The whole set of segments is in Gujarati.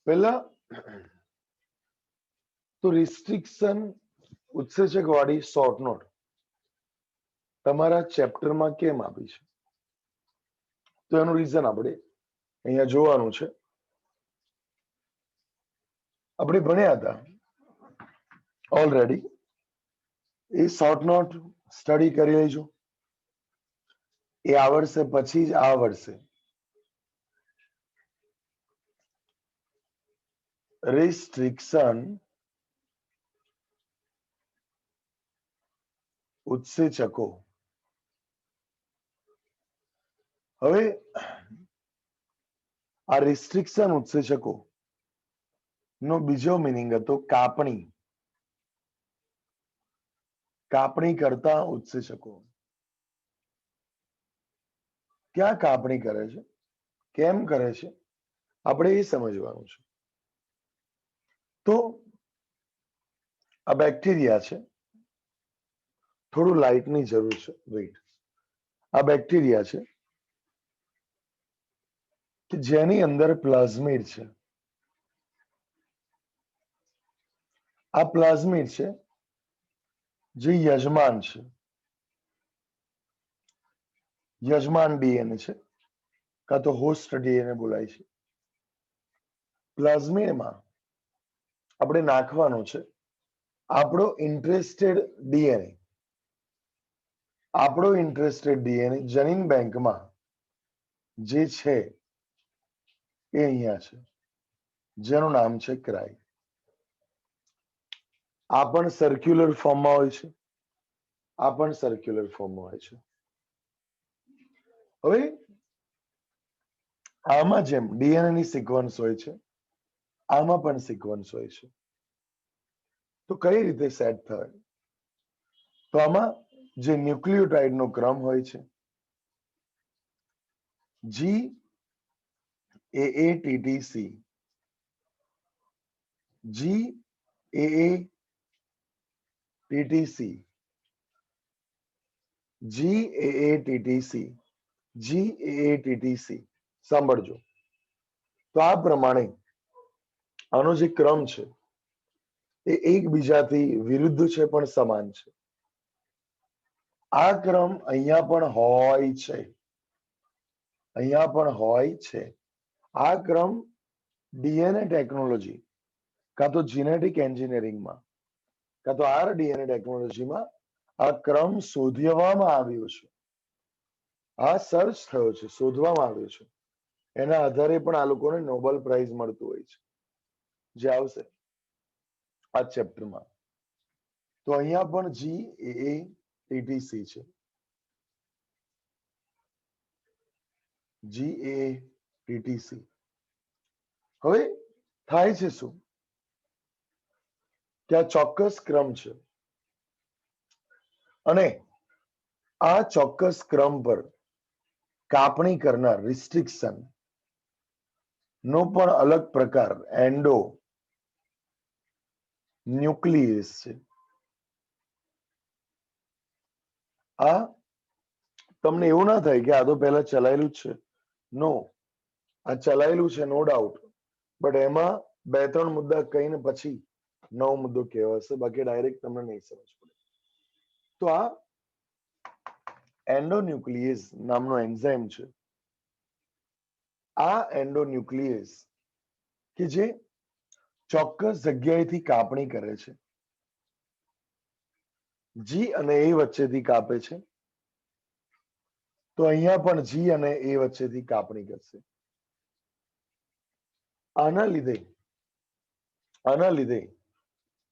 પહેલા તો રિસ્ટ્રિક્શન ઉત્સેચક વાળી શોર્ટ નોટ તમારા ચેપ્ટરમાં કેમ આપી છે, તો એનું રીઝન આપણે અહીંયા જોવાનું છે. આપણે ભણ્યા હતા ઓલરેડી, એ શોર્ટ નોટ સ્ટડી કરી લેજો. એ આવડશે પછી જ આવડશે. રિસ્ટ્રિક્શન ઉત્સેચકો. હવે આ રિસ્ટ્રિક્શન ઉત્સેચકો નો બીજો મિનિંગ હતો કાપણી. કાપણી કરતા ઉત્સેચકો. ક્યાં કાપણી કરે છે, કેમ કરે છે, આપણે એ સમજવાનું છે. તો આ બેક્ટેરિયા છે, થોડું લાઇટની જરૂર છે. વેઇટ. આ બેક્ટેરિયા છે કે જેની અંદર પ્લાઝમિડ છે. આ પ્લાઝમિડ છે જે યજમાન છે. યજમાન ડીએનએ છે, કાં તો હોસ્ટ ડીએનએ બોલાય છે. પ્લાઝમિડમાં આપણે નાખવાનું છે આપણો ઇન્ટરેસ્ટેડ ડીએનએ. આપણો ઇન્ટરેસ્ટેડ ડીએનએ જનીન બેંકમાં જે છે એ અહીંયા છે, જેનું નામ છે ક્રાય. આ પણ સર્ક્યુલર ફોર્મમાં હોય છે, આ પણ સર્ક્યુલર ફોર્મમાં હોય છે. હવે આમાં જેમ ડીએનએ ની સિક્વન્સ હોય છે, આમાં પણ સિક્વન્સ હોય છે. તો કઈ રીતે સેટ થાય? તો આમાં જે ન્યુક્લિયોટાઇડ નો ક્રમ હોય છે, GAATTC, GAATTC, GAATTC, GAATTC, સાંભળજો. તો આ પ્રમાણે આનો જે ક્રમ છે એ એકબીજાથી વિરુદ્ધ છે પણ સમાન છે. આ ક્રમ અહીંયા પણ હોય છે, અહીંયા પણ હોય છે. આ ક્રમ ડીએનએ ટેકનોલોજી કાં તો જીનેટિક એન્જિનિયરિંગમાં કાં તો આરડીએનએ ટેકનોલોજીમાં આ ક્રમ શોધવામાં આવ્યો છે. આ સર્ચ થયો છે, શોધવામાં આવ્યો છે. એના આધારે પણ આ લોકોને નોબેલ પ્રાઇઝ મળતું હોય છે, જે આવશે આ ચેપ્ટરમાં. તો અહીંયા પણ GAATTC છે. GAATTC. હવે થાય છે શું કે આ ચોક્કસ ક્રમ છે અને આ ચોક્કસ ક્રમ પર કાપણી કરનાર રિસ્ટ્રિક્શન નો પણ અલગ પ્રકાર એન્ડો ન્યુક્લિયસ છે. આ તમને એવું ના થાય કે આ તો પહેલા ચલાયેલું જ છે. નો, આ ચલાયેલું છે નો ડાઉટ, બટ એમાં બે ત્રણ મુદ્દા કહીને પછી નવો મુદ્દો કહેવાશે, બાકી ડાયરેક્ટ તમને નહીં સમજ પડે. તો આ એન્ડોન્યુક્લિયસ નામનો એન્ઝાઇમ છે. આ એન્ડોન્યુક્લિયસ કે જે ચોક્કસ જગ્યાએથી કાપણી કરે છે, જી અને એ વચ્ચેથી કાપે છે, તો અહીંયા પણ જી અને એ વચ્ચેથી કાપણી કરશે. આના લીધે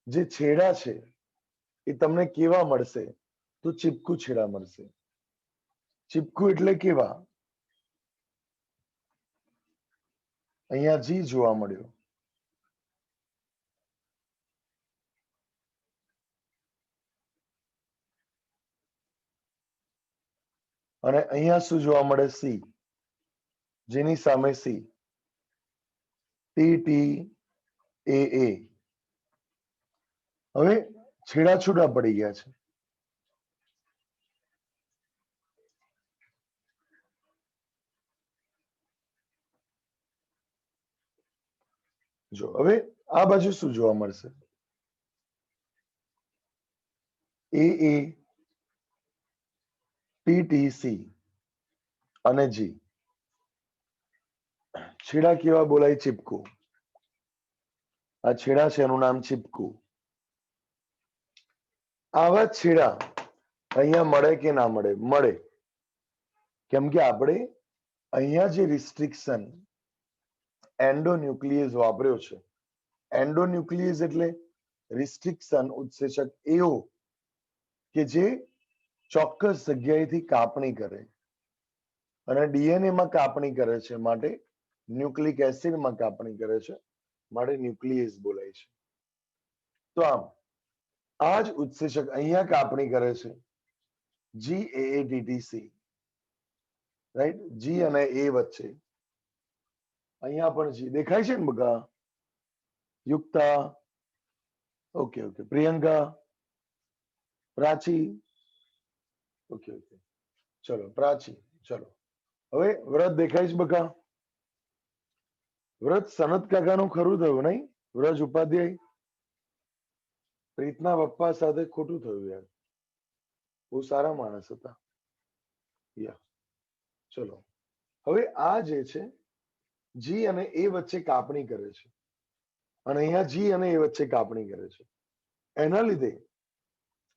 જે છેડા છે એ તમને કેવા મળશે? તો ચીપકુ છેડા મળશે. ચીપકુ એટલે કેવા? અહીંયા જી જોવા મળ્યો, અને અહીંયા શું જોવા મળે? સી, જેની સામે સી, TTAA. હવે છેડા છૂટા પડી ગયા છે. જો હવે આ બાજુ શું જોવા મળશે? AA, TTC અને G. છેડા કેવા બોલાય? ચીપકું. આ છેડા છે, એનું નામ ચીપકું. આવા છેડા અહીંયા મળે કે ના મળે? મળે. કેમ કે આપણે અહીંયા જે રિસ્ટ્રિક્શન એન્ડોન્યુક્લિયસ વાપર્યો છે, એન્ડોન્યુક્લિયસ એટલે રિસ્ટ્રિક્શન ઉત્સેચક એવો કે જે ચોક્કસ જગ્યાએથી કાપણી કરે અને ડીએનએ માં કાપણી કરે છે, માટે ન્યુક્લિક એસિડમાં કાપણી કરે છે, માટે ન્યુક્લિયસ બોલાય છે. તો આમ આ જ ઉત્સેચક અહીંયા કાપણી કરે છે, GAATTC, રાઈટ? જી અને એ વચ્ચે અહીંયા પણ જી દેખાય છે ને બગા? યુક્તા, ઓકે ઓકે, પ્રિયંકા, પ્રાચી, ઓકે ઓકે, ચલો પ્રાચી, ચલો. હવે વ્રત દેખાય છે બકા? વ્રત સનત કાકાનું ખરું થયું નહીં? વ્રજ ઉપાધ્યાય પ્રીતના પપ્પા સાથે ખોટું થયું યાર, બહુ સારા માણસ હતા. યા ચલો, હવે આ જે છે જી અને એ વચ્ચે કાપણી કરે છે અને અહીંયા જી અને એ વચ્ચે કાપણી કરે છે. એના લીધે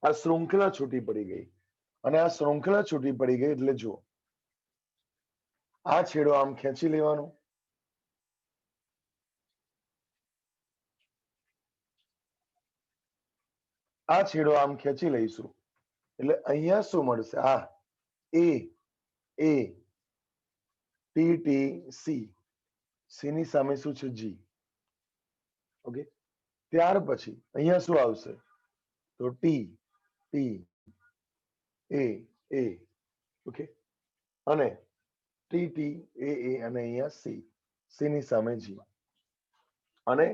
આ શૃંખલા છૂટી પડી ગઈ અને આ શૃંખલા છૂટી પડી ગઈ એટલે જુઓ, આ છેડો આમ ખેંચી લેવાનો, આ છેડો આમ ખેંચી લઈશું એટલે અહીંયા શું મળશે? આ એ ટી ટી સી, સી ની સામે શું છે? જી. ઓકે, ત્યાર પછી અહીંયા શું આવશે? તો ટી ટી એ, ઓકે, અને ટી ટી એ અને અહીંયા સી, સી ની સામે જી. અને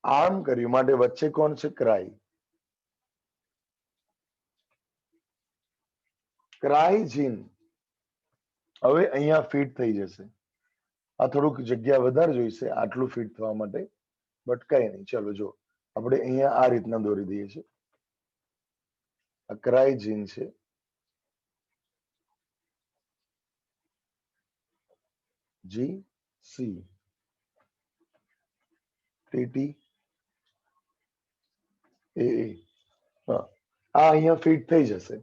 આમ કર્યું માટે વચ્ચે કોણ છે? ક્રાઈ. ક્રાઇજીન હવે અહીંયા ફિટ થઈ જશે. આ થોડુંક જગ્યા વધારે જોઈશે આટલું ફિટ થવા માટે, બટ કઈ નહીં. ચલો જો આપણે અહીંયા આ રીતના દોરી દઈએ છીએ. આ ક્રાઇજીન છે, જી સી ટીટી એ, આ અહીંયા ફિટ થઈ જશે.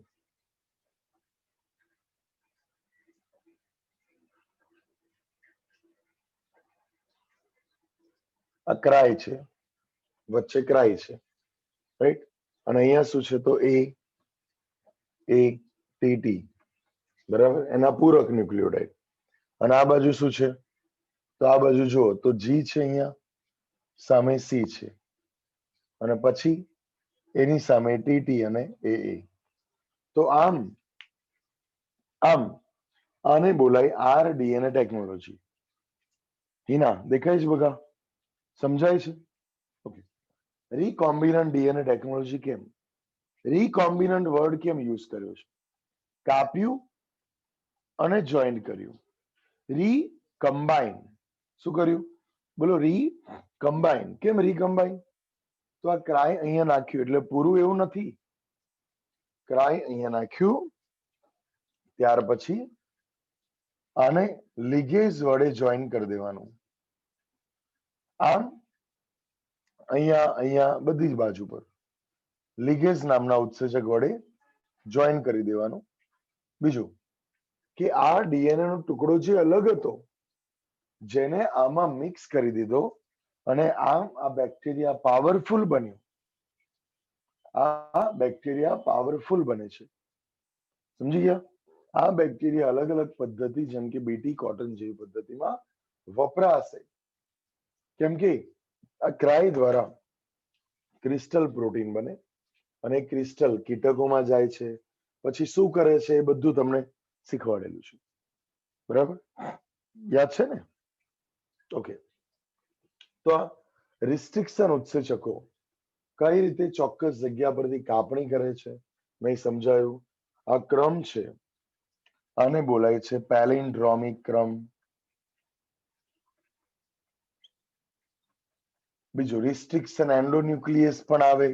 આ ક્રાય છે, વચ્ચે ક્રાય છે, રાઈટ? અને અહીંયા શું છે? તો એ ટી, બરાબર, એના પૂરક ન્યુક્લિયોટાઇડ. અને આ બાજુ શું છે? તો આ બાજુ જુઓ તો જી છે, અહીંયા સામે સી છે, અને પછી એની સામે ટીટી અને એ. તો આમ આને બોલાય RDNA ટેકનોલોજી. હિના દેખાય છે બગા? સમજાય છે? ઓકે, રીકોમ્બિનન્ટ ડીએનએ ટેકનોલોજી કેમ? રીકોમ્બિનન્ટ વર્ડ કેમ યુઝ કર્યો છે? કાપ્યું અને જોઈન્ટ કર્યું. રીકમ્બાઇન શું કર્યું? બોલો, રીકમ્બાઇન. કેમ રીકમ્બાઇન? તો આ ક્રાય અહીંયા નાખ્યું એટલે પૂરું એવું નથી. ક્રાય અહીંયા નાખ્યું, ત્યાર પછી આને લિગેઝ વડે જોઈન કરી દેવાનું. આમ અહીંયા બધી જ બાજુ પર લિગેઝ નામના ઉત્સેચક વડે જોઈન કરી દેવાનું. બીજું કે આ ડીએનએ નો ટુકડો જે અલગ હતો, જેને આમાં મિક્સ કરી દીધો અને આમ આ બેક્ટેરિયા પાવરફુલ બન્યું. આ બેક્ટેરિયા પાવરફુલ બને છે, સમજી ગયા? આ બેક્ટેરિયા અલગ અલગ પદ્ધતિ, જેમ કે બીટી કોટન જેવી પદ્ધતિમાં વપરાશે. કેમ કે આ ક્રાય દ્વારા ક્રિસ્ટલ પ્રોટીન બને અને ક્રિસ્ટલ કીટકોમાં જાય છે, પછી શું કરે છે એ બધું તમને શીખવાડેલું છે, બરાબર? યાદ છે ને? ઓકે, તો આ રિસ્ટ્રિક્શન ઉત્સેચકો કઈ રીતે ચોક્કસ જગ્યા પરથી કાપણી કરે છે મેં સમજાયું. આ ક્રમ છે, આને બોલાય છે પેલિન્ડ્રોમિક ક્રમ. બીજું રિસ્ટ્રિક્શન એન્ડોન્યુક્લિયસ પણ આવે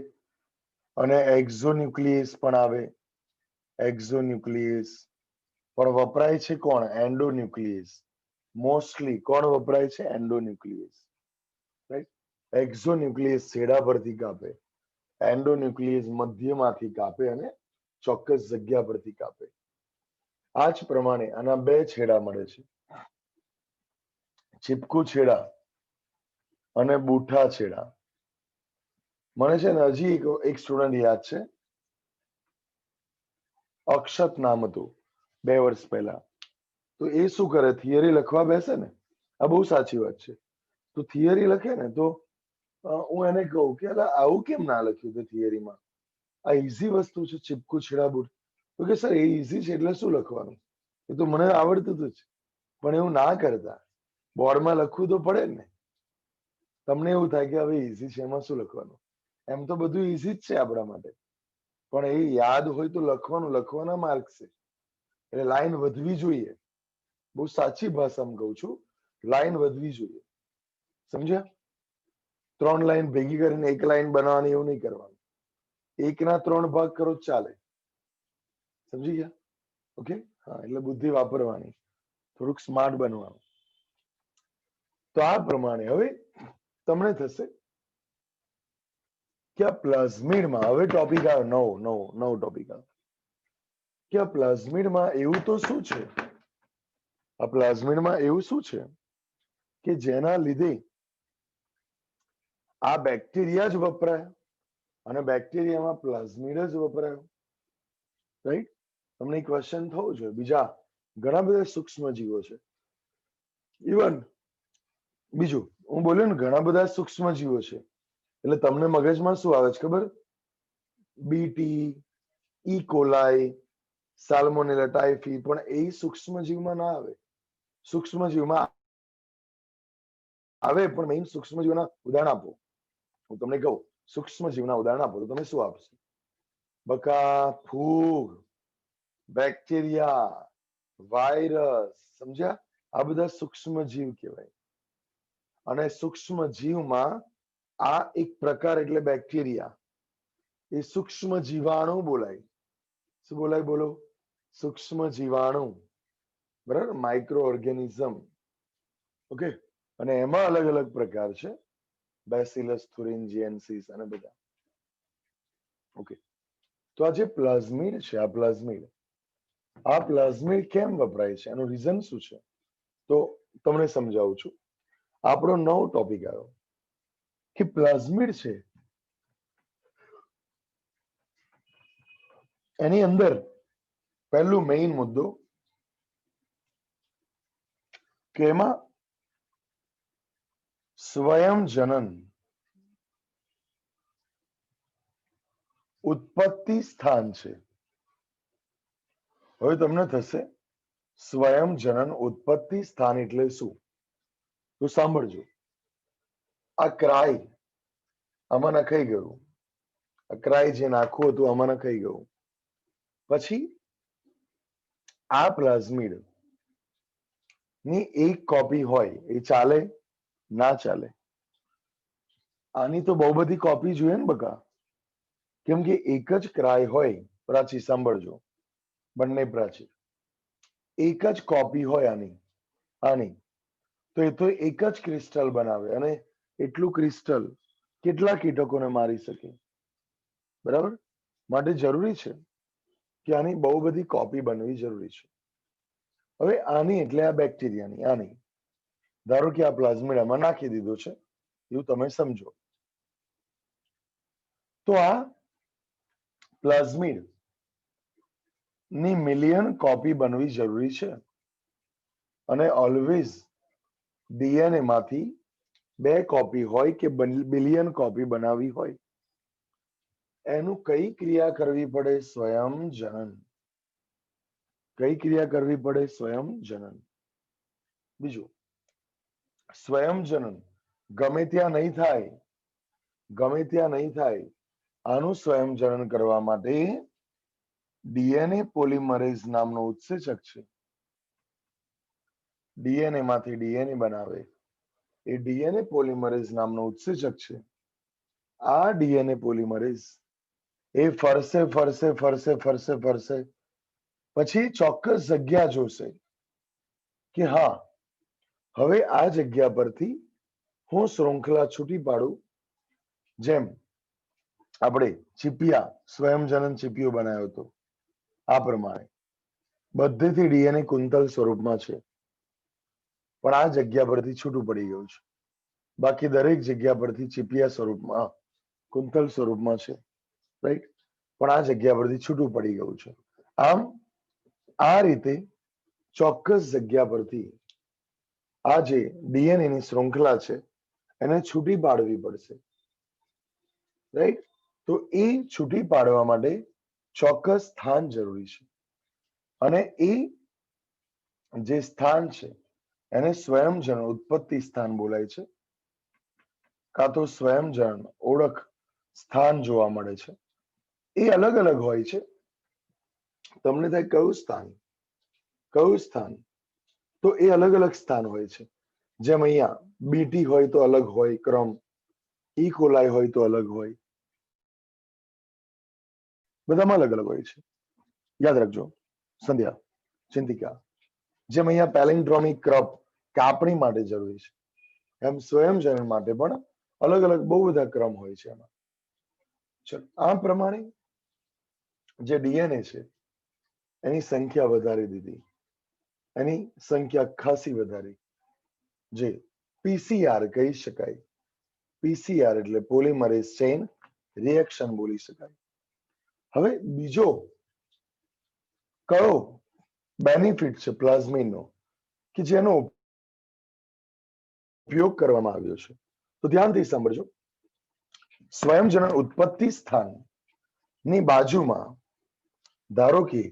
અને એક્ઝોન્યુક્લિયસ પણ આવે. એક્ઝોન્યુક્લિયસ પણ વપરાય છે કોણ? એન્ડોન્યુક્લિયસ. મોસ્ટલી કોણ વપરાય છે? એન્ડોન્યુક્લિયસ. રાઈટ. એક્ઝોન્યુક્લિયસ છેડા પરથી કાપે, એન્ડોન્યુક્લિયસ મધ્યમાંથી કાપે અને ચોક્કસ જગ્યા પરથી કાપે. આ જ પ્રમાણે આના બે છેડા મળે છે, ચીપકુ છેડા અને બુઠા છેડા. મને છે ને હજી એક સ્ટુડન્ટ યાદ છે, અક્ષત નામ હતું, 2 વર્ષ પહેલા. તો એ શું કરે, થિયરી લખવા બેસે ને, આ બહુ સાચી વાત છે, તો થિયરી લખે ને તો હું એને કહું કે આવું કેમ ના લખ્યું તે થિયરીમાં, આ ઈઝી વસ્તુ છે, ચીપકુ છેડા બુટ. તો કે સર એ ઈઝી છે એટલે શું લખવાનું, એ તો મને આવડતું હતું જ. પણ એવું ના કરતા, બોર્ડમાં લખવું તો પડે ને. તમને એવું થાય કે હવે ઈઝી છે એમાં શું લખવાનું, એમ તો બધું ઈઝી જ છે આપણા માટે, પણ એ યાદ હોય તો લખવાનું, લખવાના માર્ક છે. એટલે લાઈન વધવી જોઈએ. બહુ સાચી ભાષામાં કહું છું, લાઈન વધવી જોઈએ. સમજ્યા? 3 લાઈન ભેગી કરીને 1 લાઈન બનાવવાની, એવું નહીં કરવાનું. 1 ના 3 ભાગ કરો ચાલે. સમજી ગયા? ઓકે. હા, એટલે બુદ્ધિ વાપરવાની, થોડુંક સ્માર્ટ બનવાનું. તો આ પ્રમાણે હવે તમને થશે કે આ પ્લાઝમિડમાં, હવે ટોપિક આવ્યો નવો ટોપિક આવ્યો કે આ પ્લાઝમિડમાં એવું તો શું છે, આ પ્લાઝમિડમાં એવું શું છે કે જેના લીધે આ બેક્ટેરિયા જ વપરાય અને બેક્ટેરિયામાં પ્લાઝમિડ જ વપરાય. રાઈટ? તમને એક ક્વેશ્ચન થવો જોઈએ. બીજા ઘણા બધા સૂક્ષ્મ જીવો છે. ઇવન બીજું હું બોલ્યો ને, ઘણા બધા સૂક્ષ્મ જીવો છે, એટલે તમને મગજમાં શું આવે છે ખબર? બીટી, ઈ કોલાઈ, સાલ્મોનેલા ટાઇફી. પણ એ સૂક્ષ્મ જીવમાં ના આવે. સૂક્ષ્મ જીવમાં આવે, પણ મેઇન સૂક્ષ્મ જીવના ઉદાહરણ આપો. હું તમને કહું સૂક્ષ્મ જીવના ઉદાહરણ આપો તો તમે શું આપશો? બકા, ફૂગ, બેક્ટેરિયા, વાયરસ. સમજ્યા? આ બધા સૂક્ષ્મ જીવ કહેવાય. અને સૂક્ષ્મ જીવમાં આ એક પ્રકાર એટલે બેક્ટેરિયા, એ સૂક્ષ્મ જીવાણુ બોલાય. શું બોલાય? બોલો. સૂક્ષ્મ જીવાણુ. બરાબર? Micro organism. ઓકે. અને એમાં અલગ અલગ પ્રકાર છે, બેસિલસ, થુરિન્જીએન્સીસ અને બધા. ઓકે. તો આ જે પ્લાઝમિડ છે, આ પ્લાઝમિડ કેમ વપરાય છે, એનું રીઝન શું છે, તો તમને સમજાવું છું. આપણો નવો ટોપિક આવ્યો કે પ્લાઝમિડ છે એની અંદર પહેલું મેઇન મુદ્દો કે એમાં સ્વયં જનન ઉત્પત્તિ સ્થાન છે. હવે તમને થશે સ્વયં જનન ઉત્પત્તિ સ્થાન એટલે શું? તો સાંભળજો. આ ક્રાય આમાં નખાઈ ગયું, આ ક્રાય જે નાખવું હતું આમાં નખાઈ ગયું. પછી આ પ્લાઝમિડ ની એક કોપી હોય એ ચાલે? ના ચાલે. આની તો બહુ બધી કોપી જોઈએ ને બકા, કેમ કે એક જ ક્રાય હોય. પ્રાચી સાંભળજો, બંને પ્રાચી, એક જ કોપી હોય આની તો એ તો એક જ ક્રિસ્ટલ બનાવે, અને એટલું ક્રિસ્ટલ કેટલા કીટકોને મારી શકે? બરાબર? માટે જરૂરી છે કે આની બહુ બધી કોપી બનવી જરૂરી છે. હવે આની એટલે આ બેક્ટેરિયાની, આની ધારો કે આ પ્લાઝમિડ આમાં નાખી દીધો છે, એવું તમે સમજો. તો આ પ્લાઝમિડ ની મિલિયન કોપી બનવી જરૂરી છે, અને ઓલવેઝ ડીએનએ માંથી 2 કોપી હોય કે બિલિયન કોપી બનાવવી હોય, એનું કઈ ક્રિયા કરવી પડે? સ્વયં જનન. કઈ ક્રિયા કરવી પડે? સ્વયં જનન. બીજું, સ્વયં જનન ગમે ત્યાં નહીં થાય, ગમે ત્યાં નહીં થાય. આનું સ્વયં જનન કરવા માટે ડીએનએ પોલિમરેઝ નામનો ઉત્સેચક છે, ડીએનએ માંથી ડીએનએ બનાવે એ ડીએનએ પોલિમરેઝ નામનો ઉત્સેચક છે. આ ડીએનએ પોલિમરેઝ એ ફરશે ફરશે ફરશે ફરશે ફરશે પછી ચોક્કસ જગ્યા જોશે કે હા હવે આ જગ્યા પરથી હું શૃંખલા છૂટી પાડું. જેમ આપણે ચીપિયા સ્વયંજનન ચીપિયો બનાવ્યો હતો આ પ્રમાણે બધેથી ડીએનએ કુંતલ સ્વરૂપમાં છે, પણ આ જગ્યા પરથી છૂટું પડી ગયું છે. બાકી દરેક જગ્યા પરથી ચીપિયા સ્વરૂપમાં કુંતલ સ્વરૂપમાં છે, રાઈટ? પણ આ જગ્યા પરથી છૂટું પડી ગયું છે. આમ આ રીતે ચોક્કસ જગ્યા પરથી આ જે ડીએનએ ની શૃંખલા છે એને છૂટી પાડવી પડશે, રાઈટ? તો એ છૂટી પાડવા માટે ચોક્કસ સ્થાન જરૂરી છે, અને એ જે સ્થાન છે એને સ્વયંજન ઉત્પત્તિ સ્થાન બોલાય છે, કાં તો સ્વયંજન ઓળખ સ્થાન જોવા મળે છે. એ અલગ અલગ હોય છે. તમને થાય કયું સ્થાન કયું સ્થાન? તો એ અલગ અલગ સ્થાન હોય છે. જેમ અહીંયા બીટી હોય તો અલગ હોય ક્રમ, ઈ કોલાઈ હોય તો અલગ હોય, બધામાં અલગ અલગ હોય છે. યાદ રાખજો સંધ્યા, ચિંતિકા, જેમ અહીંયા પેલિન્ડ્રોમિક ક્રમ કાપણી માટે જરૂરી છે, એમ સ્વયંજનન માટે પણ અલગ અલગ બહુ બધા ક્રમ હોય છે એમાં. ચલો, આ પ્રમાણે જે ડીએનએ છે એની સંખ્યા વધારી દીધી, એની સંખ્યા ખાસી વધારી, જે પીસીઆર કહી શકાય. પીસીઆર એટલે પોલિમરેઝ ચેઇન રિએક્શન બોલી શકાય. હવે બીજો કયો બેનિફિટ છે પ્લાઝમિનનો કે જેનો ઉપયોગ કરવામાં આવ્યો છે? તો ધ્યાનથી સાંભળજો. સ્વયંજનન ઉત્પત્તિ સ્થાન ની બાજુમાં ધારો કે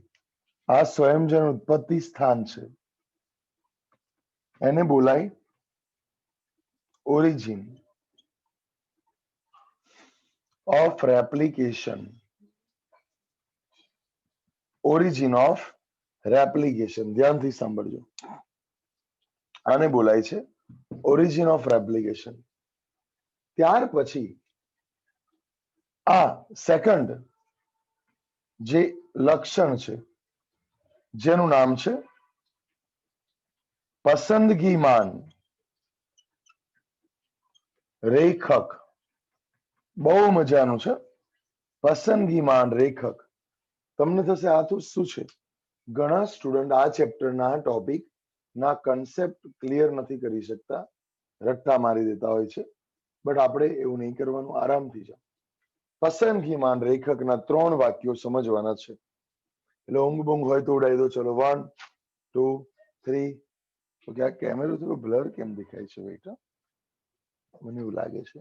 આ સ્વયંજન ઉત્પત્તિ સ્થાન છે, એને બોલાય origin of replication. Origin of replication, ધ્યાનથી સાંભળજો. આને બોલાય છે ઓરિજિન ઓફ રેપ્લિકેશન. ત્યાર પછી આ સેકન્ડ જે લક્ષણ છે જેનું નામ છે પસંદગીમાન રેખક. બહુ મજાનું છે પસંદગીમાન રેખક. તમને થશે આ તો શું છે? ઘણા સ્ટુડન્ટ આ ચેપ્ટરના ટોપિક ના કન્સેપ્ટ ક્લિયર નથી કરી શકતા, રટ્ટા મારી દેતા હોય છે, બટ આપણે એવું નહીં કરવાનું, આરામથી જાઓ. પસંદગીમાન રેખકના 3 વાક્યો સમજવાના છે. એટલે ઊંઘ બૂંઘ હોય તો ઉડાઈ દો. ચલો 1 2 3. ઓકે, આ કેમેરો થોડો બ્લર કેમ દેખાય છે બેટા? મને એવું લાગે છે.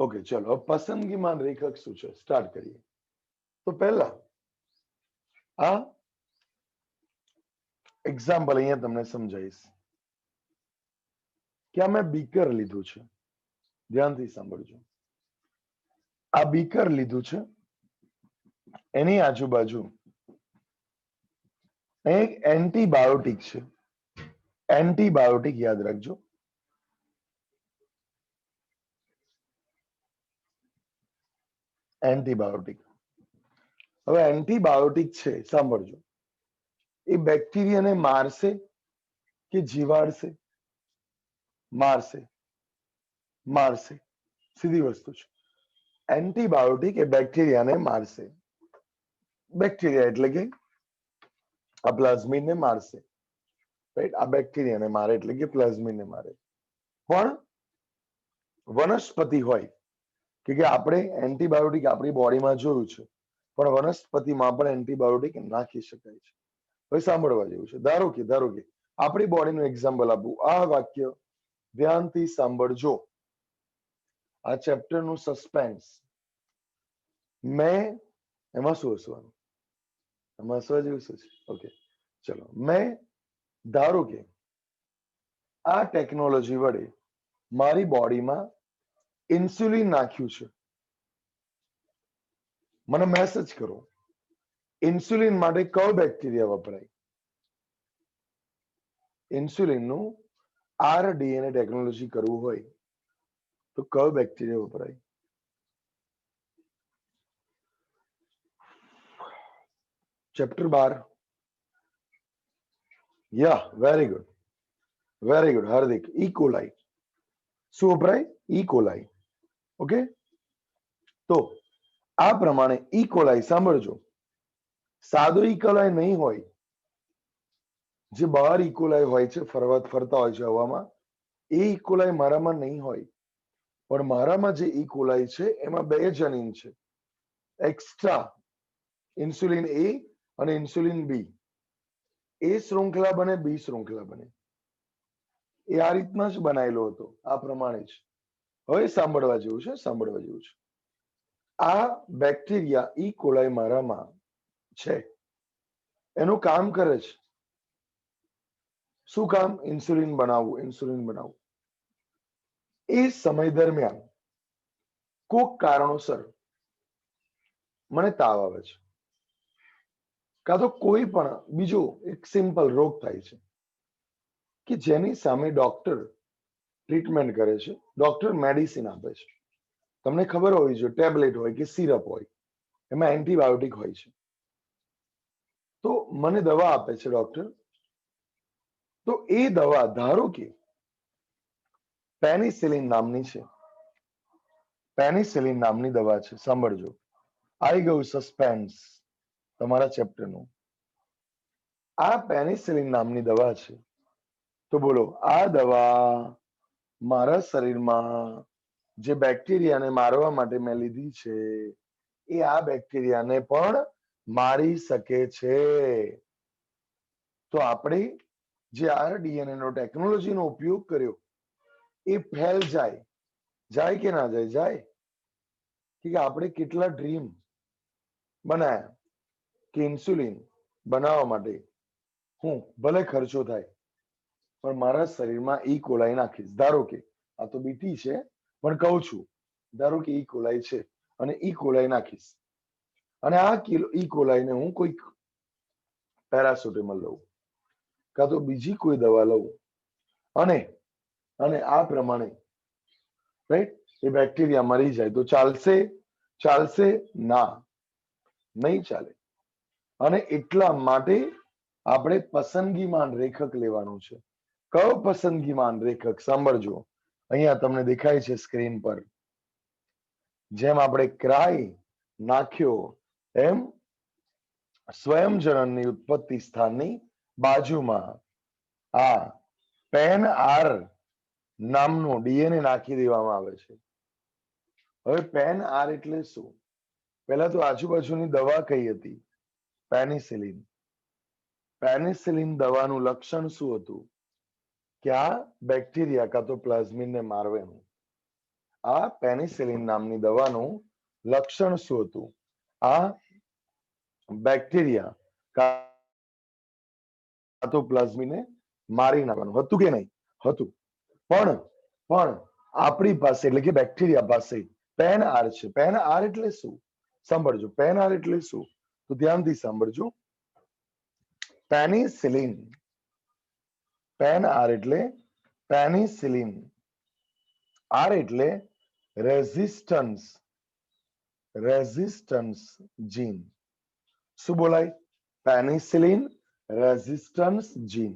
ઓકે, ચલો પસંદગીમાન રેખક શું છે સ્ટાર્ટ કરીએ. તો પહેલા આ એક્ઝામ્પલ અહીંયા તમને સમજાવીશ કે આ મેં બીકર લીધું છે. ધ્યાનથી સાંભળજો. આ બીકર લીધું છે, એની આજુબાજુ એક એન્ટીબાયોટિક છે. એન્ટીબાયોટિક યાદ રાખજો. એન્ટીબાયોટિક. હવે એન્ટીબાયોટિક છે, સાંભળજો, એ બેક્ટેરિયાને મારશે કે જીવાડશે? મારશે. મારશે, સીધી વસ્તુ છે. એન્ટીબાયોટિક એ બેક્ટેરિયાને મારશે. બેક્ટેરિયા એટલે કે આ પ્લાઝમિનને મારશે, રાઈટ? આ બેક્ટેરિયાને મારે એટલે કે પ્લાઝમિનને મારે. પણ વનસ્પતિ હોય કે આપણે એન્ટીબાયોટિક આપણી બોડીમાં જોયું છે, પણ વનસ્પતિમાં પણ એન્ટીબાયોટિક નાખી શકાય છે. હવે સાંભળવા જેવું છે. ધારો કે આપણી બોડીનું એક્ઝામ્પલ આપું. આ વાક્ય ધ્યાનથી સાંભળજો. આ ચેપ્ટરનું સસ્પેન્સ. મેં, એમાં શું હસવાનું? એમાં હસવા જેવું શું છે? ઓકે, ચલો. મેં ધારો કે આ ટેકનોલોજી વડે મારી બોડીમાં ઇન્સ્યુલિન નાખ્યું છે. મને મેસેજ કરો, ઇન્સ્યુલિન માટે કયો બેક્ટેરિયા વપરાય? ઇન્સ્યુલિનનું આરડીએનએ ટેકનોલોજી કરવું હોય તો કયો બેક્ટેરિયા વપરાય? ચેપ્ટર 12. યા, વેરી ગુડ, વેરી ગુડ હાર્દિક. ઇકોલાઈ. શું વપરાય? ઇકોલાઈ. ઓકે, તો આ પ્રમાણે ઇકોલાઈ, સાંભળજો, સાદો ઇકોલાઈ નહીં હોય, જે બહાર ઇકોલાઈ હોય છે, ફરતા હોય છે હવામાં, એ ઇકોલાઈ મારામાં નહીં હોય, પણ મારામાં જે ઇકોલાઈ છે એમાં બે જનીન છે એક્સ્ટ્રા, ઇન્સ્યુલિન એ અને ઇન્સ્યુલિન બી. એ શૃંખલા બને, બી શૃંખલા બને. એ આ રીતના જ બનાવેલો હતો, આ પ્રમાણે જ. હવે સાંભળવા જેવું છે, સાંભળવા જેવું છે. આ બેક્ટેરિયા ઈ કોલાઈ મારામાં છે, એનું કામ કરે છે. શું કામ? ઇન્સ્યુલિન બનાવવું, ઇન્સ્યુલિન બનાવવું. એ સમય દરમિયાન કોઈક કારણોસર મને તાવ આવે છે, કાં તો કોઈ પણ બીજો એક સિમ્પલ રોગ થાય છે કે જેની સામે ડોક્ટર ટ્રીટમેન્ટ કરે છે, ડોક્ટર મેડિસિન આપે છે. તમને ખબર હોવી જોઈએ, ટેબ્લેટ હોય કે સિરપ હોય, એમાં એન્ટીબાયોટિક હોય છે. તો મને દવા આપે છે ડોક્ટર. તો એ દવા ધારો કે પેનિસિલિન નામની છે, પેનિસિલિન નામની દવા છે. સાંભળજો, આવી ગયું સસ્પેન્સ તમારા ચેપ્ટરનું. આ પેનિસિલિન નામની દવા છે. તો બોલો, આ દવા મારા શરીરમાં જે બેક્ટેરિયાને મારવા માટે મેં લીધી છે, એ આ બેક્ટેરિયાને પણ મારી શકે છે. તો આપણે જે આરડીએનએ નો ટેકનોલોજીનો ઉપયોગ કર્યો, એ ફેલ જાય, જાય કે ના જાય? જાય. કે આપણે કેટલા ડ્રીમ બનાયા કે ઇન્સ્યુલિન બનાવવા માટે હું ભલે ખર્ચો થાય, પણ મારા શરીરમાં ઈ કોલાઈ નાખીશ. ધારો કે આ તો બીટી છે, પણ કહું છું, ધારો કે ઈ કોલાઈ છે અને ઈ કોલાઈ નાખીશ, અને આ ઈ કોલાઈને હું કોઈક પેરાસિટામોલ લઉં, કાં તો બીજી કોઈ દવા લઉં, અને આ પ્રમાણે રાઈટ એ બેક્ટેરિયા મરી જાય તો ચાલશે? ચાલશે? ના, નહીં ચાલે. અને એટલા માટે આપણે પસંદગીમાન રેખક લેવાનું છે. કયો પસંદગીમાન રેખક? સાંભળજો, અહીંયા તમને દેખાય છે સ્ક્રીન પર. જેમ આપણે ક્રાય નાખ્યો એમ સ્વયંજનનની ઉત્પત્તિ સ્થાનની બાજુમાં આ પેન આર નામનું ડીએનએ નાખી દેવામાં આવે છે. હવે પેન આર એટલે શું? પહેલા તો આજુબાજુની દવા કઈ હતી? પેનિસિલિન. પેનિસિલિન દવાનું લક્ષણ શું હતું? કે આ બેક્ટેરિયા કાં તો પ્લાઝમિનને મારવાનું. આ પેનિસિલિન નામની દવાનું લક્ષણ શું હતું? આ બેક્ટેરિયા કાં તો પ્લાઝમિનને મારી નાખવાનું હતું કે નહીં? હતું. પણ આપણી પાસે એટલે કે બેક્ટેરિયા પાસે પેન આર છે. પેન આર એટલે શું? સાંભળજો, પેન આર એટલે શું? તો ધ્યાનથી સાંભળજો. પેનિસિલિન, પેન આર એટલે પેનિસિલિન, આર એટલે રેઝિસ્ટન્સ, રેઝિસ્ટન્સ જીન. શું બોલાય? પેનિસિલિન રેઝિસ્ટન્સ જીન.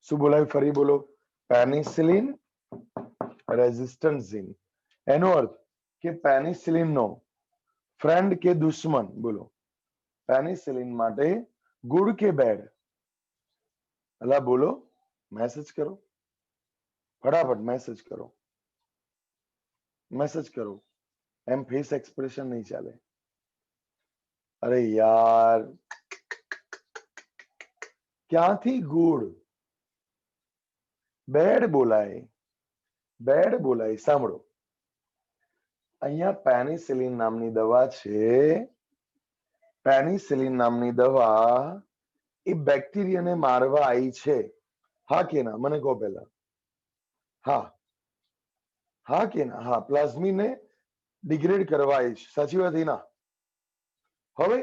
શું બોલાય? ફરી બોલો, પેનિસિલિન રેઝિસ્ટન્સ જીન. એનો અર્થ કે પેનિસિલિન નો ફ્રેન્ડ કે દુશ્મન? બોલો, પેનિસિલિન માટે ગુડ કે બેડ? અલા બોલો, મેસેજ કરો, ફટાફટ મેસેજ કરો, મેસેજ કરો. એમ ફેસ એક્સપ્રેશન નહીં ચાલે. અરે યાર, ક્યાંથી ગુડ? બેડ બોલાય, બેડ બોલાય. સાંભળો, અહીંયા પેનિસિલિન નામની દવા છે. પેનિસિલિન નામની દવા એ બેક્ટેરિયાને મારવા આવી છે. હા કે ના? મને કહો પહેલા. હા, હા કે ના? હા, પ્લાઝમીનને ડિગ્રેડ કરવા છે. સાચી વાત ના? હવે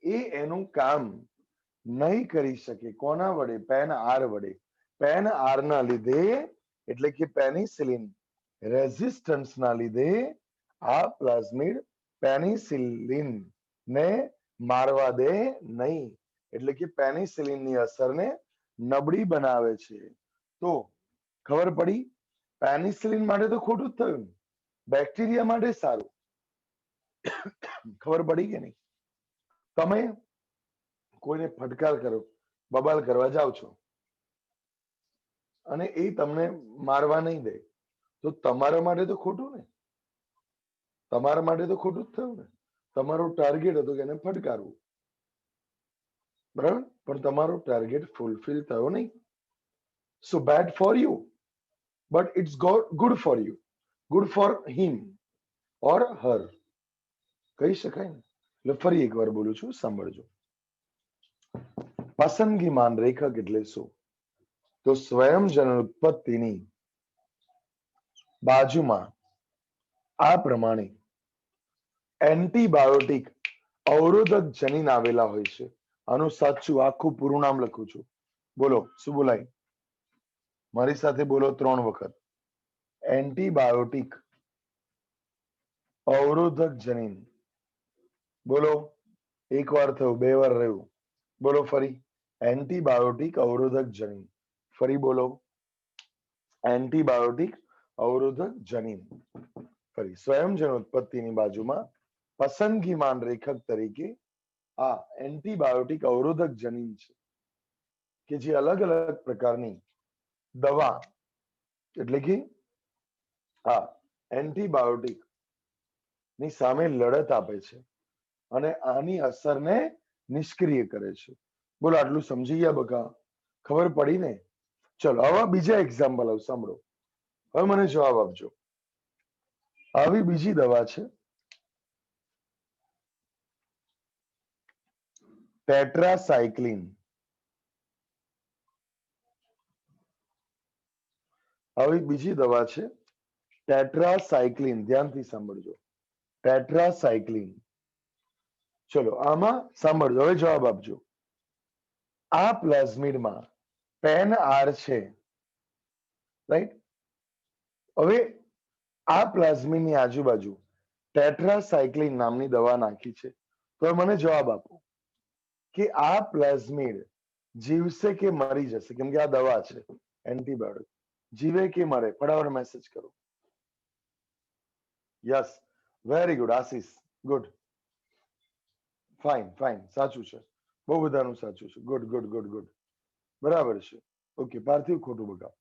એ એનું કામ નહીં કરી શકે. કોના વડે? પેન આર વડે. પેન આર ના લીધે, એટલે કે પેનિસિલિન રેઝિસ્ટન્સ ના લીધે આ પ્લાઝમિડ પેનિસિલિન ને મારવા દે નહીં, એટલે કે પેનિસિલિન ની અસરને નબળી બનાવે છે. તો ખબર પડી, પેનિસિલિન માટે તો ખોટું જ થયું, બેક્ટેરિયા માટે સારું. ખબર પડી કે નહીં? તમે કોઈને ફટકાર કરો, બબાલ કરવા જાઓ છો અને એ તમને મારવા નહીં દે, તો તમારા માટે તો ખોટું ને? તમારા માટે તો ખોટું જ થયું ને? તમારો ટાર્ગેટ હતો કે એને ફટકારવું, બરાબર? પણ તમારો ટાર્ગેટ ફૂલફિલ થયો નહીં. So bad for you, but it's good for you, good for him or her, કહી શકાય ને? એટલે ફરી એકવાર બોલું છું, સાંભળજો. પસંદગીમાન રેખક એટલે શું? તો સ્વયંજન ઉત્પત્તિની બાજુમાં આ પ્રમાણે એન્ટીબાયોટિક અવરોધક જનીન આવેલા હોય છે. આનું સાચું આખું પૂરું નામ લખું છું. બોલો, શું બોલાય? મારી સાથે બોલો 3 વખત. એન્ટીબાયોટિક અવરોધક જનીન. બોલો, એક વાર થયું, 2 વાર રહ્યું. બોલો ફરી. એન્ટીબાયોટિક અવરોધક જનીન. ફરી બોલો. એન્ટીબાયોટિક અવરોધક જનીન. ફરી. સ્વયંજન ઉત્પત્તિની બાજુમાં પસંદગીમાન રેખક તરીકે આ એન્ટીબાયોટિક અવરોધક જનીન છે, કે જે અલગ અલગ પ્રકારની દવા, એટલે કે આ એન્ટીબાયોટિક ની સામે લડત આપે છે અને આની અસરને નિષ્ક્રિય કરે છે. બોલો, આટલું સમજી ગયા બકા? ખબર પડી ને? ચલો, હવે બીજા એક્ઝામ્પલ આવ, સાંભળો. હવે મને જવાબ આપજો. આવી બીજી દવા છે, ટેટ્રાસાયક્લિન. આવી બીજી દવા છે, ટેટ્રાસાયક્લિન. ધ્યાનથી સાંભળજો. ટેટ્રાસાયક્લિન. ચલો, આમાં સાંભળજો, હવે જવાબ આપજો. આ પ્લાઝમિડમાં પેન આર છે, રાઈટ? હવે આ પ્લાઝમિડની આજુબાજુ ટેટ્રાસાયક્લિન નામની દવા નાખી છે. તો મને જવાબ આપો કે આ પ્લાઝમિડ જીવશે કે મરી જશે? કેમ કે આ દવા છે, એન્ટીબાયોટિક. જીવે કે મરે? ફટાફટ મેસેજ કરો. યસ, વેરી ગુડ આશીષ, ગુડ, ફાઇન ફાઇન, સાચું છે. બહુ બધાનું સાચું છે. ગુડ ગુડ ગુડ ગુડ, બરાબર છે. ઓકે, પાર્થિવ ખોટું બકા,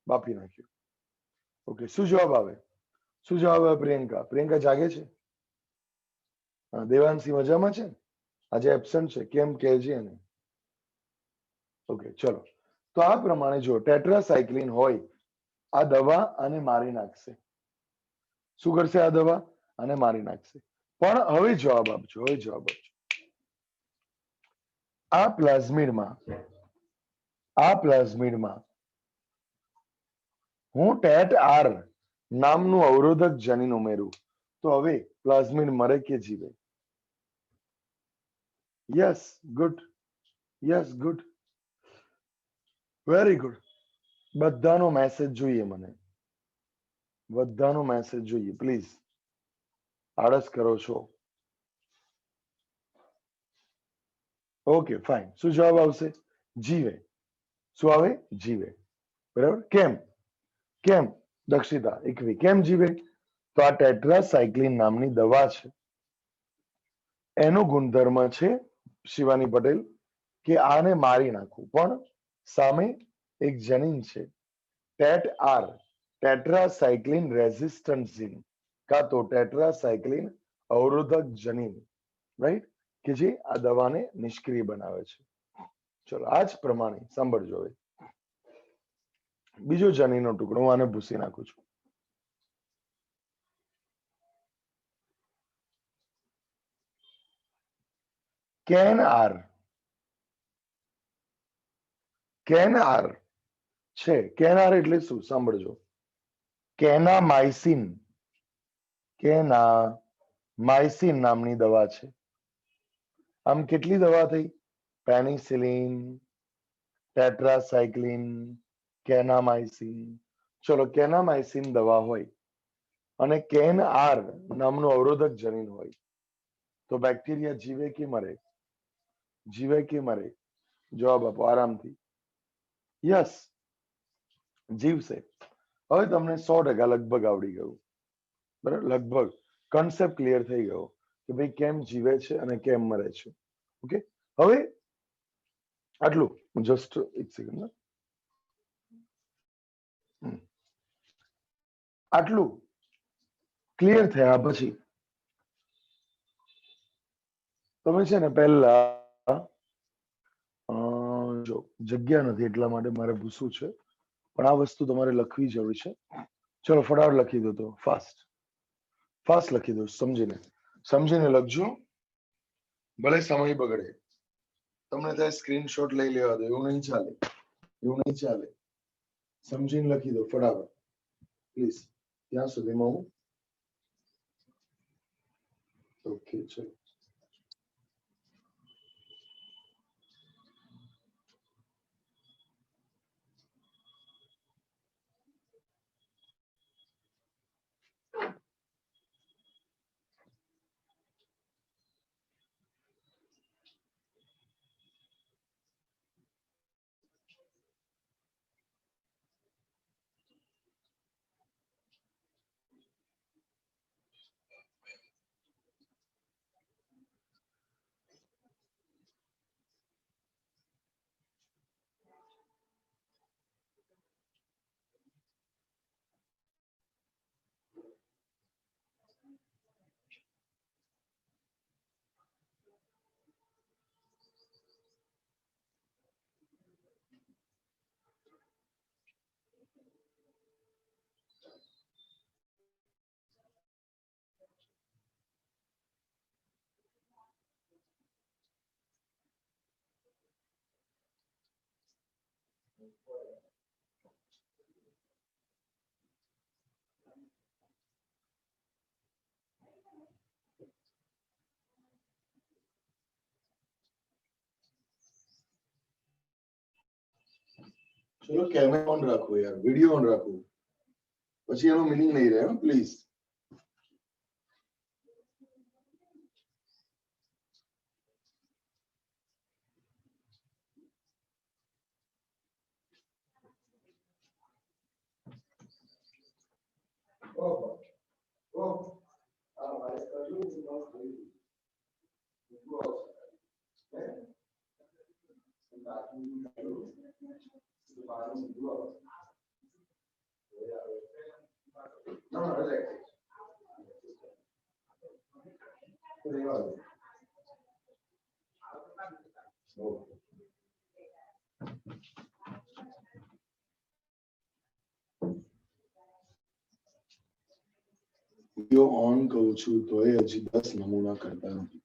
બાપી નાખ્યું. ઓકે, શું જવાબ આવે? શું જવાબ આવે? પ્રિયંકા. પ્રિયંકા જાગે છે? દેવાંશી મજામાં છે? આજે એબસન્ટ છે, કેમ કહેજે એને. ઓકે, ચલો. તો આ પ્રમાણે જો ટેટ્રાસાયક્લિન હોય, આ દવા આને મારી નાખશે. શું કરશે આ દવા? આને મારી નાખશે. પણ હવે જવાબ આપજો, હવે જવાબ આપજો. આ પ્લાઝમિડમાં હું ટેટ આર નામનું અવરોધક જનીન ઉમેરું, તો હવે પ્લાઝમિડ મરે કે જીવે? Yes, good, yes, good, very good. બધાનો મેસેજ જોઈએ મને, બધાનો મેસેજ જોઈએ પ્લીઝ. આળસ કરો છો? Okay, fine. શું જવાબ આવશે? જીવે. શું આવે? જીવે. બરાબર. કેમ? કેમ? દક્ષિતા એકવી, કેમ જીવે? તો આ ટેટ્રાસાયક્લિન નામની દવા છે, એનો ગુણધર્મ છે, શિવાની પટેલ, કે આને મારી નાખવું. પણ સામે એક જનીન છે, ટેટ આર, ટેટ્રાસાયક્લિન રેઝિસ્ટન્ટ જીન, કા તો ટેટ્રાસાયક્લિન અવરોધક જનીન, રાઈટ, કે જે આ દવાને નિષ્ક્રિય બનાવે છે. ચલો, આ જ પ્રમાણે સાંભળજો. હવે બીજો જનીનનો ટુકડો હું આને ભૂસી નાખું છું. Can R. કેનઆર છે. કેનઆર એટલે શું સાંભળજો. કેનામાઇસિન, કેનામાઇસિન નામની દવા છે. આમ કેટલી દવા થઈ? પેનિસિલિન, ટેટ્રાસાઇક્લિન, કેનામાઇસિન. ચલો કેનામાઇસિન દવા હોય અને કેનઆર નામનું અવરોધક જનીન હોય તો બેક્ટેરિયા જીવે કે મરે? જીવે કે મરે? જવાબ આપો આરામથી. યસ, જીવશે. હવે તમને 100% લગભગ આવડી ગયું. બરાબર, લગભગ કન્સેપ્ટ ક્લિયર થઈ ગયો કે ભાઈ કેમ જીવે છે અને કેમ મરે છે. ઓકે, હવે આટલું. જસ્ટ એક સેકન્ડ. આટલું ક્લિયર થયા પછી તમે છે ને પહેલા જો જગ્યા નથી એટલા માટે મારે પૂછવું છે, પણ આ વસ્તુ તમારે લખવી જરૂર છે. ચલો ફટાફટ લખી દો. તો ફાસ્ટ ફાસ્ટ લખી દો. સમજીને લખજો, ભલે સમય બગડે. તમને ત્યાં સ્ક્રીનશોટ લઈ લેવા દો. એવું નહીં ચાલે, એવું નહીં ચાલે. સમજીને લખી દો ફટાફટ પ્લીઝ. ત્યાં સુધીમાં હું ઓકે. ચલો કેમેરા ઓન રાખો યાર, વિડીયો ઓન રાખો, પછી એનો મિનિંગ નહીં રહે પ્લીઝ. વિડીયો ઓન કહું છું તો એ હજી 10 નમૂના કરતા નથી.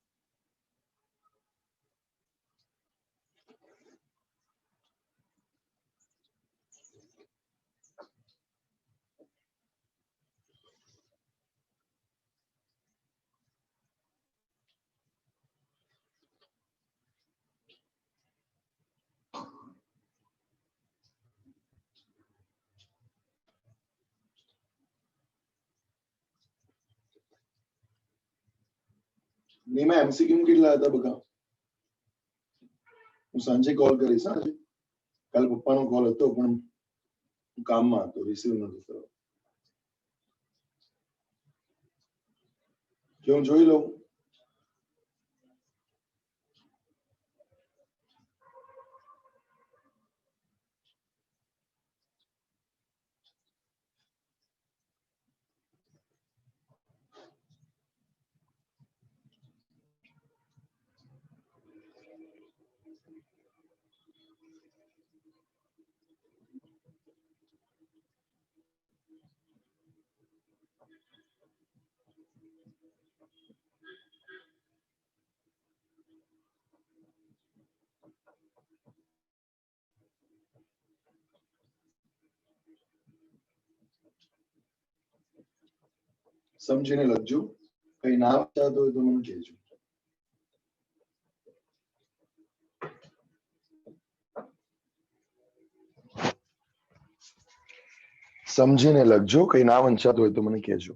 નીમા એમસીક્યુ કેટલા હતા બકા? હું સાંજે કોલ કરીશ. આજે કાલ પપ્પાનો કોલ હતો પણ હું કામમાં હતો, રિસીવ નથી થયો. કે હું જોઈ લઉં. સમજીને લખજો. કઈ ના આવડતું હોય તો મને કહેજો. સમજીને લખજો. કઈ ના વંચાતું હોય તો મને કહેજો.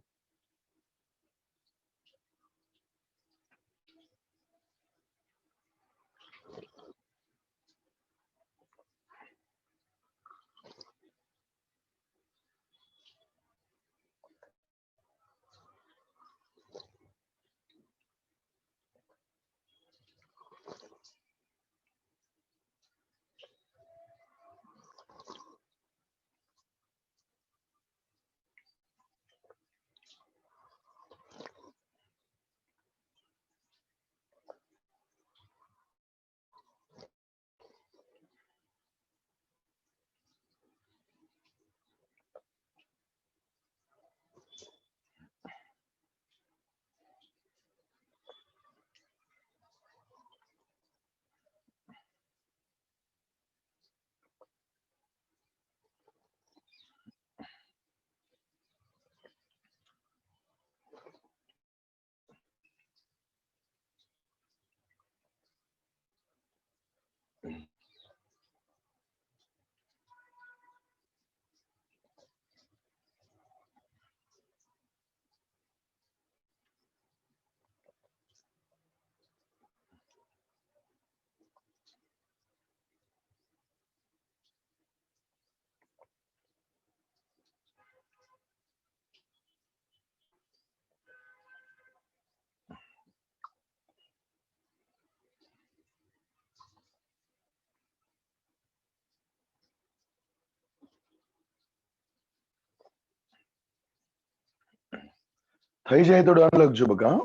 થઈ જાય તો ડન લખજો બકા.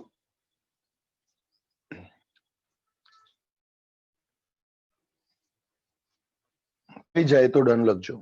થઈ જાય તો ડન લખજો.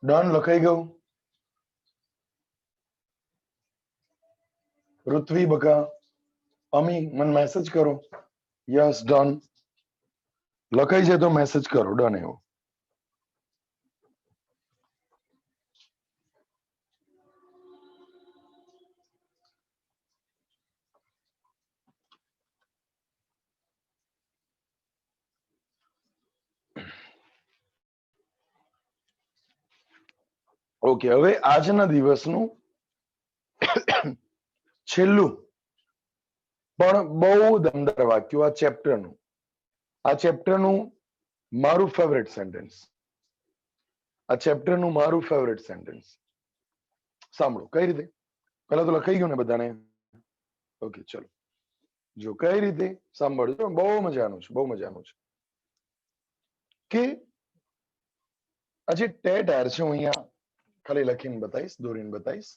ડન લખાઈ ગયું. પૃથ્વી બકા. અમી મને મેસેજ કરો. Yes done. લખાઈ જાય તો મેસેજ કરો. ડન એવો. ઓકે, હવે આજના દિવસનું છેલ્લું પણ બહુ દમદાર વાક્ય આ ચેપ્ટરનું. આ ચેપ્ટરનું મારું ફેવરેટ સેન્ટેન્સ. આ ચેપ્ટરનું મારું ફેવરેટ સેન્ટેન્સ. સાંભળો કઈ રીતે. પહેલા તો લખાઈ ગયું ને બધાને. ઓકે ચલો જો કઈ રીતે સાંભળજો. બહુ મજાનું છે. બહુ મજાનું છે કે આજે ટેટ આર છે. હું અહીંયા ખાલી લખીને બતાવીશ, દોરીને બતાવીશ.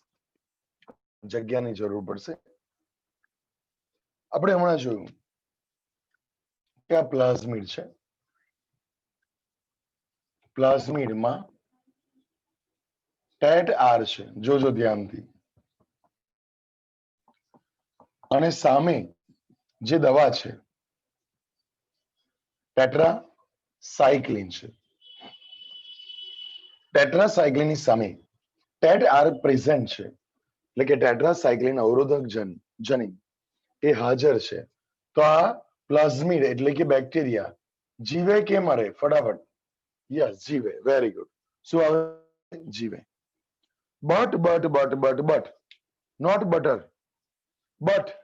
જગ્યાની જરૂર પડશે. આપણે હમણાં જોયું કે આ પ્લાઝમિડ છે. પ્લાઝમિડમાં ટેટ આર છે. જોજો ધ્યાનથી. અને સામે જે દવા છે ટેટ્રાસાયક્લિન છે. ટેટ્રાસાયક્લિનની સામે ટેટ આર પ્રેઝન્ટ છે. એટલે કે ટેટ્રાસાયક્લિન અવરોધક જનીન એ હાજર છે. તો આ પ્લાઝમિડ એટલે કે બેક્ટેરિયા જીવે કે મરે? ફટાફટ. યસ જીવે. Very good. શું આવે? જીવે. but not butter, but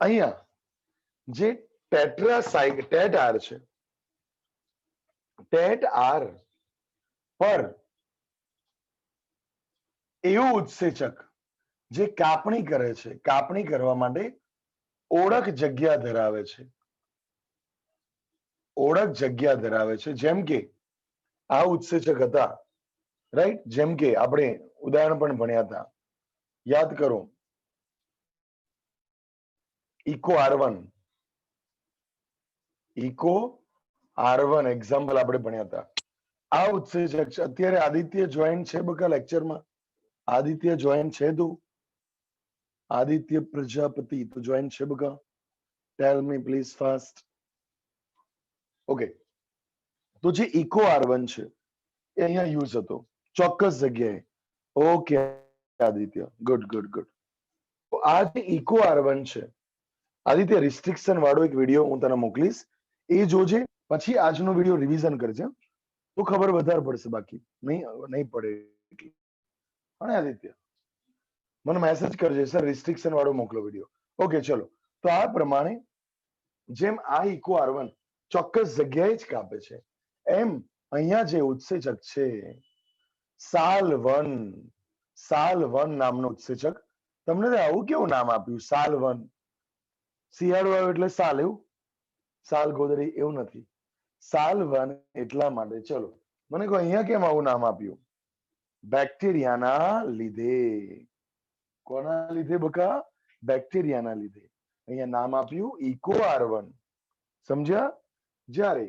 અહીંયા જે ટેટ આર છે, ટેટ આર પર એવું ઉત્સેચક જે કાપણી કરે છે, કાપણી કરવા માટે ઓળખ જગ્યા ધરાવે છે, ઓળખ જગ્યા ધરાવે છે. જેમ કે આ ઉત્સેચક હતા, રાઈટ, જેમ કે આપણે ઉદાહરણ પણ ભણ્યા હતા, યાદ કરો, eco R1, eco R1 example આપણે ભણ્યા હતા. આ ઉત્સેચક છે. અત્યારે આદિત્ય જોઈન છે બકા લેક્ચરમાં? આદિત્ય જોઈન છે તું? આદિત્ય પ્રજાપતિ તો જોઈન છે બકા? ટેલ મી પ્લીઝ ફાસ્ટ. ઓકે, તો જે ઇકો R1 છે એ અહીંયા યુઝ હતો ચોક્કસ જગ્યાએ. Okay Aditya, good good good. તો આ જે ઇકો R1 છે, આદિત્ય રિસ્ટ્રિક્શન વાળો એક વિડીયો હું તને મોકલીશ, એ જોજે, પછી આજનો વિડીયો રિવિઝન કરજે તો ખબર વધારે પડશે, બાકી નહીં પડે. હા આદિત્ય, મને મેસેજ કરજે સર રિસ્ટ્રિક્શન વાળો મોકલો વિડીયો. ઓકે ચલો, તો આ પ્રમાણે જેમ આ ઇકો R1 ચોક્કસ જગ્યાએ જ કાપે છે, એમ અહીંયા જે ઉત્સેચક છે સાલ1 નામનો ઉત્સેચક, તમને આવું કેવું નામ આપ્યું સાલ1? શિયાળો આવ્યો એટલે સાલ, એવું સાલ ગોદડી એવું નથી. સાલ1 એટલા માટે, ચલો મને કહો અહીંયા કેમ આવું નામ આપ્યું? બેક્ટેરિયાના લીધે. કોના લીધે બકા? બેક્ટેરિયાના લીધે અહીંયા નામ આપ્યું ઇકો R1. સમજ્યા? જ્યારે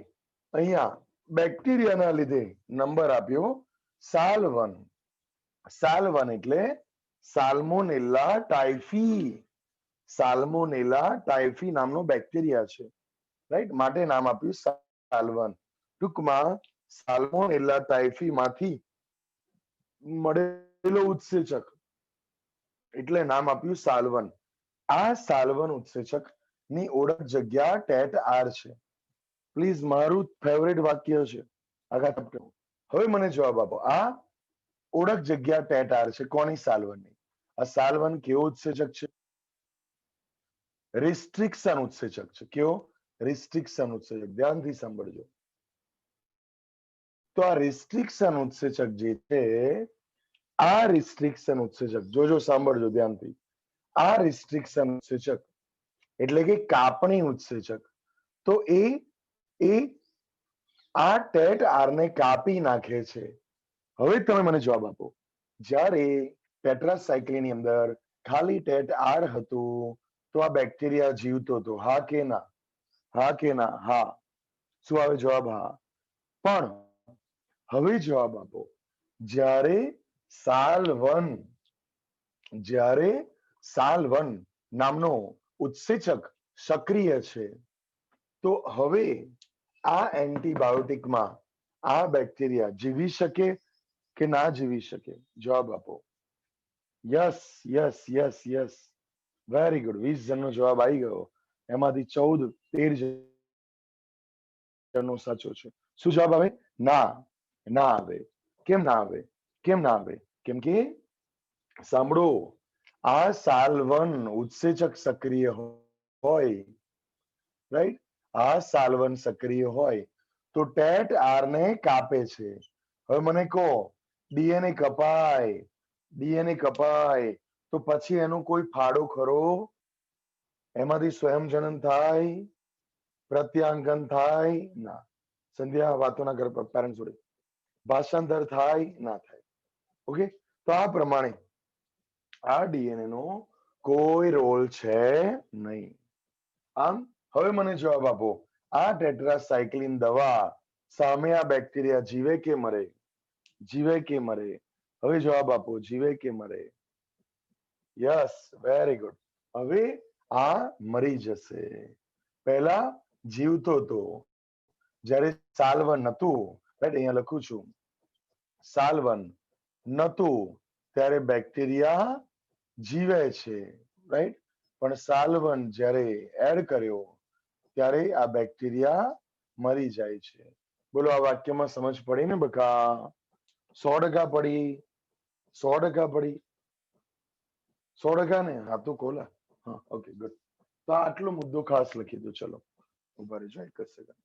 અહીંયા બેક્ટેરિયાના લીધે નંબર આપ્યો સાલ1. સાલ1 એટલે સાલ્મોનેલા ટાઇફી. સાલ્મોનેલા ટાઇફી નામનો બેક્ટેરિયા છે, રાઈટ, માટે નામ આપ્યું સાલ1. ટૂંકમાં સાલ્મોનેલા ટાઇફી માંથી મળેલો ઉત્સેચક એટલે નામ આપ્યું સાલ1. આ સાલ1 ઉત્સેચક ની ઓળખ જગ્યા ટેટ આર છે. પ્લીઝ, મારું ફેવરેટ વાક્ય છે આખા ચેપ્ટર. હવે મને જવાબ આપો, આ ઓળખ જગ્યા ટેટ આર છે કોની? સાલ1 ની. આ સાલ1 કેવો ઉત્સેચક છે? રિસ્ટ્રિક્શન ઉત્સેચક છે. કેવો? રિસ્ટ્રિક્શન ઉત્સેચક. ધ્યાનથી સાંભળજો. તો આ રિસ્ટ્રિક્શન ઉત્સેચક જે છે, આ રિસ્ટ્રિક્શન ઉત્સેચક, જોજો સાંભળજો ધ્યાનથી, આ રિસ્ટ્રિક્શન ઉત્સેચક એટલે કે કાપણી ઉત્સેચક, તો એ આ ટેટ આર ને કાપી નાખે છે. હવે તમે મને જવાબ આપો, જ્યારે ટેટ્રાસાયક્લિનની અંદર ખાલી ટેટ આર હતું તો આ બેક્ટેરિયા જીવતો હતો, હા કે ના? હા કે ના? હા. શું આવે જવાબ? હા. પણ હવે જવાબ આપો, જ્યારે સાલ1 નામનો ઉત્સેચક સક્રિય છે, તો હવે આ એન્ટીબાયોટિકમાં આ બેક્ટેરિયા જીવી શકે કે ના જીવી શકે? જવાબ આપો. Yes yes yes yes, very good. 20 જણનો જવાબ આવી ગયો, એમાંથી 13 જણનો સાચો છે. શું જવાબ આવે? ના, ના આવે. કેમ ના આવે? કેમ ના આવે? કેમ કે સાંભળો, આ સાલ1 ઉત્સેચક સક્રિય હોય, રાઈટ, આ સાલ1 સક્રિય હોય તો ટેટ આર ને કાપે છે. હવે મને કહો, ડીએનએ કપાય તો પછી એનો કોઈ ફાળો ખરો? એમાંથી સ્વયંજનન થાય? પ્રત્યાંગન થાય? ના. સંધ્યા વાતો ના કર પેરેન્ટ્સ જોડે. ભાષાંતર થાય? ના થાય. ઓકે, તો આ પ્રમાણે આ ડીએનએ નો કોઈ રોલ છે નહીં. આમ હવે મને જવાબ આપો, આ ટેટ્રાસાયક્લિન દવા સામે આ બેક્ટેરિયા જીવે કે મરે? જીવે કે મરે? હવે જવાબ આપો, જીવે કે મરે? Yes, very good. હવે આ મરી જશે. પહેલા જીવતો હતો, જ્યારે સાલ1 નતું, રાઈટ, અહીંયા લખું છું, સાલ1 નતું ત્યારે બેક્ટેરિયા જીવે છે, રાઈટ, પણ સાલ1 જ્યારે એડ કર્યો ત્યારે આ બેક્ટેરિયા મરી જાય છે. બોલો, આ વાક્યમાં સમજ પડી ને બકા? 100% પડી. 100% પડી. 100% ને હા તો ખોલા. હા ઓકે ગુડ. તો આટલો મુદ્દો ખાસ લખી દો. ચલો ઉભા રહેજો એક જ સેકન્ડ.